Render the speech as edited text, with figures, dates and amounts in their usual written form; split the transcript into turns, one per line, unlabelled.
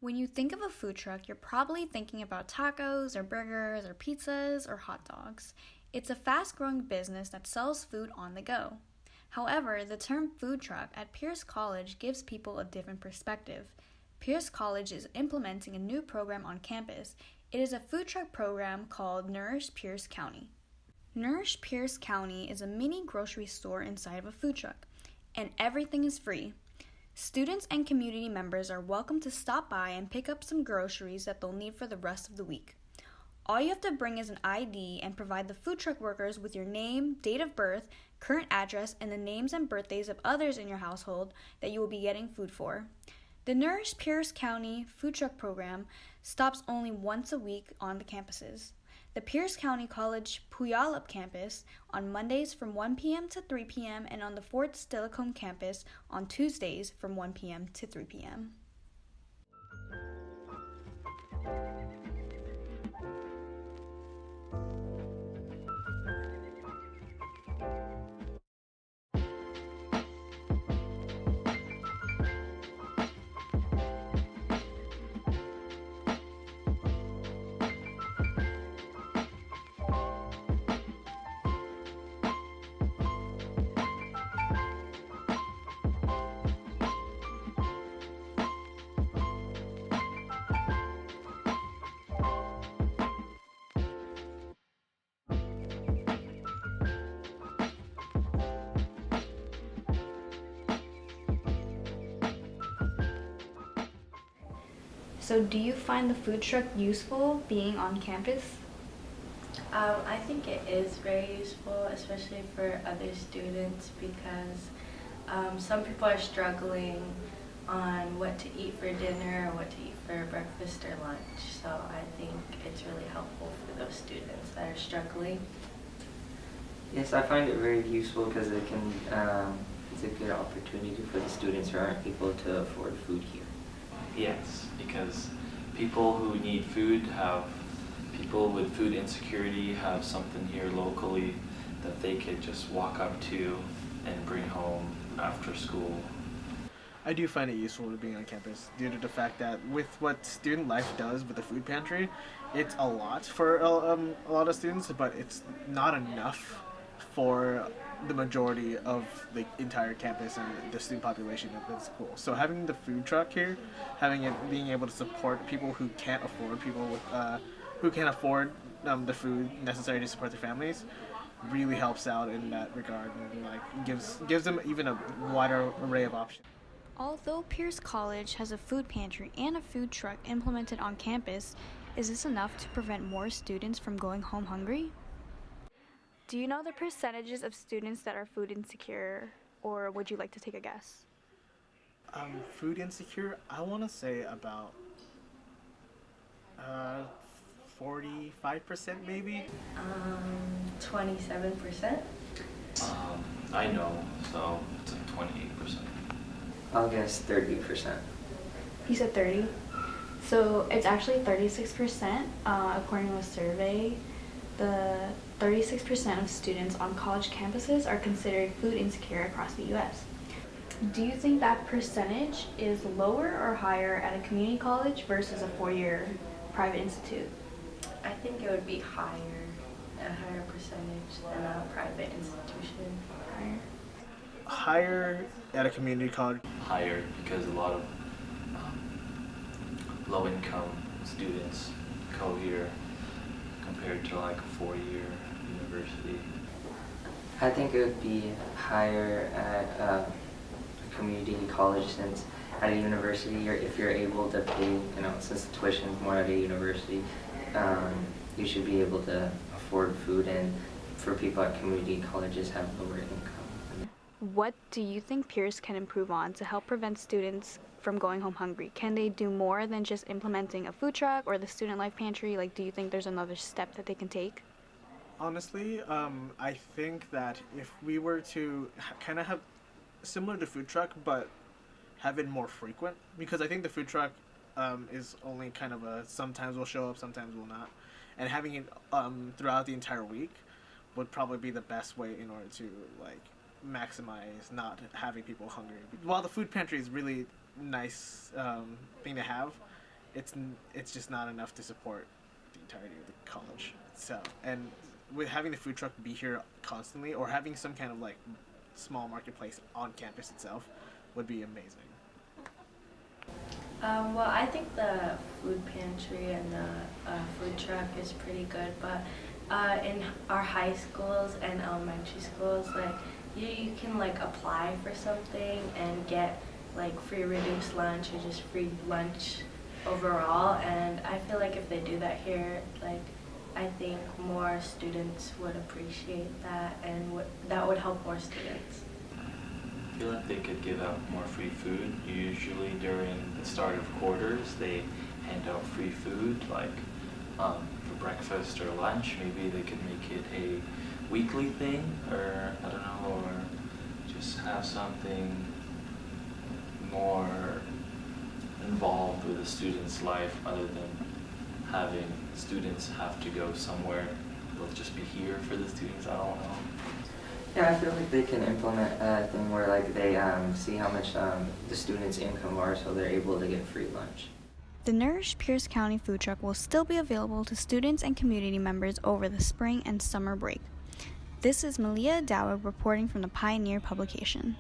When you think of a food truck, you're probably thinking about tacos or burgers or pizzas or hot dogs. It's a fast growing business that sells food on the go. However, the term food truck at Pierce College gives people a different perspective. Pierce College is implementing a new program on campus. It is a food truck program called Nourish Pierce County. Nourish Pierce County is a mini grocery store inside of a food truck, and everything is free. Students and community members are welcome to stop by and pick up some groceries that they'll need for the rest of the week. All you have to bring is an ID and provide the food truck workers with your name, date of birth, current address, and the names and birthdays of others in your household that you will be getting food for. The Nourish Pierce County Food Truck Program stops only once a week on the campuses. The Pierce County College Puyallup campus on Mondays from 1 p.m. to 3 p.m. and on the Fort Steilacoom campus on Tuesdays from 1 p.m. to 3 p.m. So do you find the food truck useful being on campus?
I think it is very useful, especially for other students, because some people are struggling on what to eat for dinner or what to eat for breakfast or lunch. So I think it's really helpful for those students that are struggling.
Yes, I find it very useful because it's a good opportunity for the students who aren't able to afford food here.
Yes, because people who need food people with food insecurity have something here locally that they could just walk up to and bring home after school.
I do find it useful to being on campus due to the fact that with what student life does with the food pantry, it's a lot for a lot of students, but it's not enough for the majority of the entire campus and the student population of the school. So having the food truck here, being able to support people who can't afford the food necessary to support their families, really helps out in that regard, and gives them even a wider array of options.
Although Pierce College has a food pantry and a food truck implemented on campus, is this enough to prevent more students from going home hungry? Do you know the percentages of students that are food insecure, or would you like to take a guess?
Food insecure, I want to say about 45% maybe.
27%.
I know, so it's like 28%.
I'll guess 30%.
You said 30? So it's actually 36%, according to a survey. The 36% of students on college campuses are considered food insecure across the U.S. Do you think that percentage is lower or higher at a community college versus a four-year private institute?
I think it would be a higher percentage than a private institution.
Higher at a community college.
Higher because a lot of low-income students go here compared to like a four-year university.
I think it would be higher at a community college, since at a university, if you're able to pay, since the tuition is more at a university, you should be able to afford food, and for people at community colleges have lower income.
What do you think Pierce can improve on to help prevent students from going home hungry? Can they do more than just implementing a food truck or the student life pantry? Do you think there's another step that they can take?
Honestly, I think that if we were to kind of have similar to food truck, but have it more frequent, because I think the food truck is only kind of sometimes we'll show up, sometimes we'll not, and having it throughout the entire week would probably be the best way in order to maximize not having people hungry. While the food pantry is really nice thing to have, it's just not enough to support the entirety of the college. So, and with having the food truck be here constantly, or having some kind of like small marketplace on campus itself, would be amazing.
Well, I think the food pantry and the food truck is pretty good, but in our high schools and elementary schools, like you can like apply for something and get like free reduced lunch or just free lunch overall. And I feel like if they do that here, like I think more students would appreciate that, and that would help more students.
I feel like they could give out more free food. Usually during the start of quarters, they hand out free food, like for breakfast or lunch. Maybe they could make it a weekly thing, or I don't know, or just have something more involved with the student's life, other than having students have to go somewhere. They'll just be here for the students. I don't know.
Yeah, I feel like they can implement a thing where like they see how much the students' income are, so they're able to get free lunch.
The Nourish Pierce County food truck will still be available to students and community members over the spring and summer break. This is Malia Dowig reporting from the Pioneer publication.